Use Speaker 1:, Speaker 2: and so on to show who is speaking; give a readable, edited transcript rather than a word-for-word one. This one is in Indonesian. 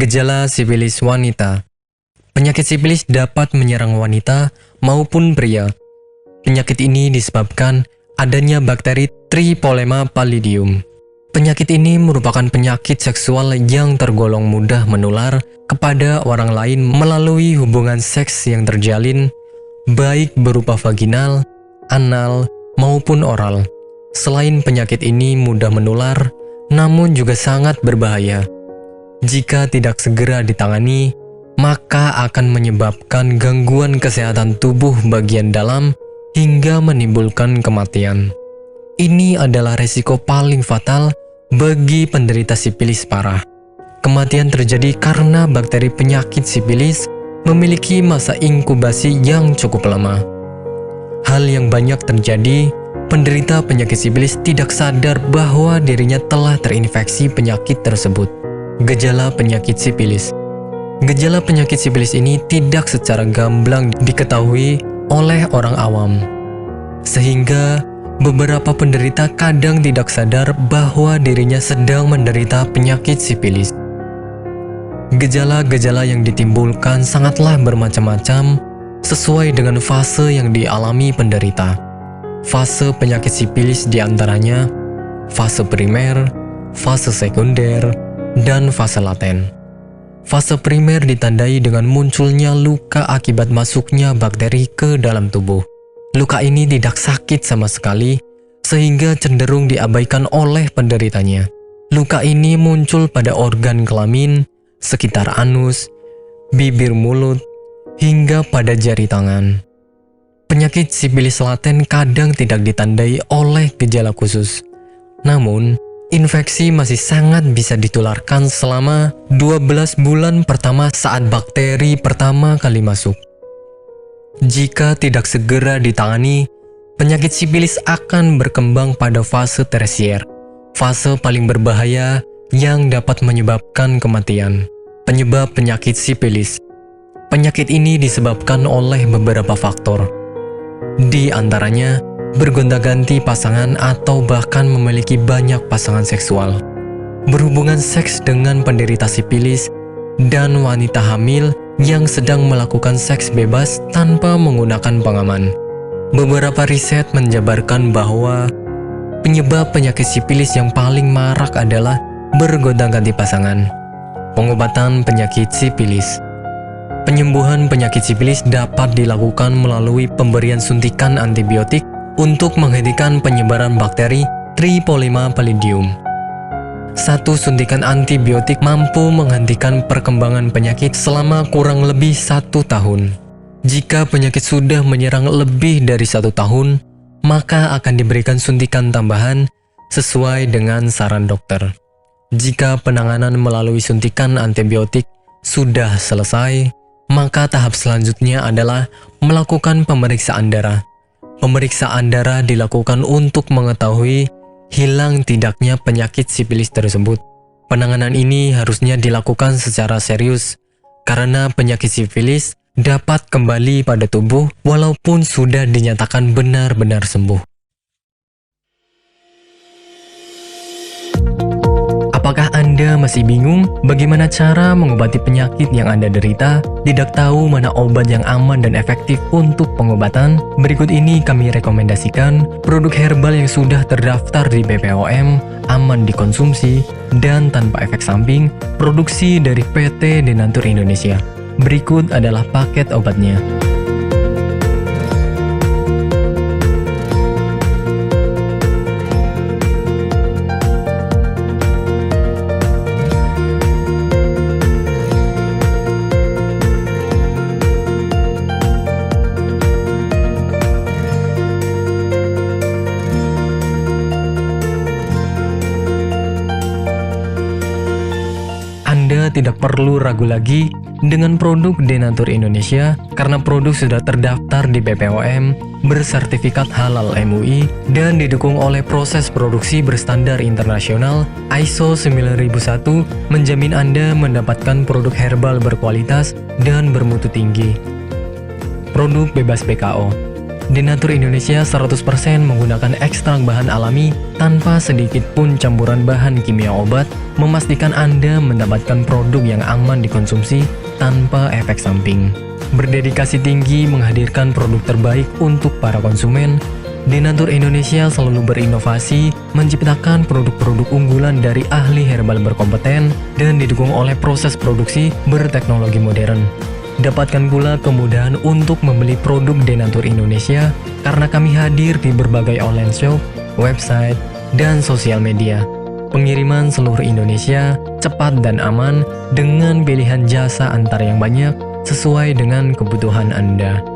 Speaker 1: Gejala sifilis wanita. Penyakit sifilis dapat menyerang wanita maupun pria. Penyakit ini disebabkan adanya bakteri Tripolema pallidum. Penyakit ini merupakan penyakit seksual yang tergolong mudah menular kepada orang lain melalui hubungan seks yang terjalin, baik berupa vaginal, anal, maupun oral. Selain penyakit ini mudah menular, namun juga sangat berbahaya. Jika tidak segera ditangani, maka akan menyebabkan gangguan kesehatan tubuh bagian dalam hingga menimbulkan kematian. Ini adalah resiko paling fatal bagi penderita sifilis parah. Kematian terjadi karena bakteri penyakit sifilis memiliki masa inkubasi yang cukup lama. Hal yang banyak terjadi, penderita penyakit sifilis tidak sadar bahwa dirinya telah terinfeksi penyakit tersebut. Gejala penyakit sifilis. Gejala penyakit sifilis ini tidak secara gamblang diketahui oleh orang awam, sehingga beberapa penderita kadang tidak sadar bahwa dirinya sedang menderita penyakit sifilis. Gejala-gejala yang ditimbulkan sangatlah bermacam-macam sesuai dengan fase yang dialami penderita. Fase penyakit sifilis diantaranya fase primer, fase sekunder, dan fase laten. Fase primer ditandai dengan munculnya luka akibat masuknya bakteri ke dalam tubuh. Luka ini tidak sakit sama sekali, sehingga cenderung diabaikan oleh penderitanya. Luka ini muncul pada organ kelamin, sekitar anus, bibir mulut, hingga pada jari tangan. Penyakit sifilis laten kadang tidak ditandai oleh gejala khusus. Namun, infeksi masih sangat bisa ditularkan selama 12 bulan pertama saat bakteri pertama kali masuk. Jika tidak segera ditangani, penyakit sifilis akan berkembang pada fase tersier, fase paling berbahaya yang dapat menyebabkan kematian. Penyebab penyakit sifilis. Penyakit ini disebabkan oleh beberapa faktor. Di antaranya, bergonta-ganti pasangan atau bahkan memiliki banyak pasangan seksual, berhubungan seks dengan penderita sifilis, dan wanita hamil yang sedang melakukan seks bebas tanpa menggunakan pengaman. Beberapa riset menjabarkan bahwa penyebab penyakit sifilis yang paling marak adalah bergonta-ganti pasangan. Pengobatan penyakit sifilis. Penyembuhan penyakit sifilis dapat dilakukan melalui pemberian suntikan antibiotik untuk menghentikan penyebaran bakteri Tripolema pallidum. Satu suntikan antibiotik mampu menghentikan perkembangan penyakit selama kurang lebih 1 tahun. Jika penyakit sudah menyerang lebih dari 1 tahun, maka akan diberikan suntikan tambahan sesuai dengan saran dokter. Jika penanganan melalui suntikan antibiotik sudah selesai, maka tahap selanjutnya adalah melakukan pemeriksaan darah. Pemeriksaan darah dilakukan untuk mengetahui hilang tidaknya penyakit sifilis tersebut. Penanganan ini harusnya dilakukan secara serius, karena penyakit sifilis dapat kembali pada tubuh walaupun sudah dinyatakan benar-benar sembuh. Apakah Anda masih bingung bagaimana cara mengobati penyakit yang Anda derita? Tidak tahu mana obat yang aman dan efektif untuk pengobatan? Berikut ini kami rekomendasikan produk herbal yang sudah terdaftar di BPOM, aman dikonsumsi, dan tanpa efek samping, produksi dari PT Denatur Indonesia. Berikut adalah paket obatnya. Anda tidak perlu ragu lagi dengan produk Denatur Indonesia karena produk sudah terdaftar di BPOM, bersertifikat halal MUI, dan didukung oleh proses produksi berstandar internasional ISO 9001, menjamin Anda mendapatkan produk herbal berkualitas dan bermutu tinggi. Produk bebas PKO. Denatur Indonesia 100% menggunakan ekstrak bahan alami tanpa sedikit pun campuran bahan kimia obat, memastikan Anda mendapatkan produk yang aman dikonsumsi tanpa efek samping. Berdedikasi tinggi menghadirkan produk terbaik untuk para konsumen, Denatur Indonesia selalu berinovasi, menciptakan produk-produk unggulan dari ahli herbal berkompeten dan didukung oleh proses produksi berteknologi modern. Dapatkan pula kemudahan untuk membeli produk Denatur Indonesia karena kami hadir di berbagai online shop, website, dan sosial media. Pengiriman seluruh Indonesia cepat dan aman dengan pilihan jasa antar yang banyak sesuai dengan kebutuhan Anda.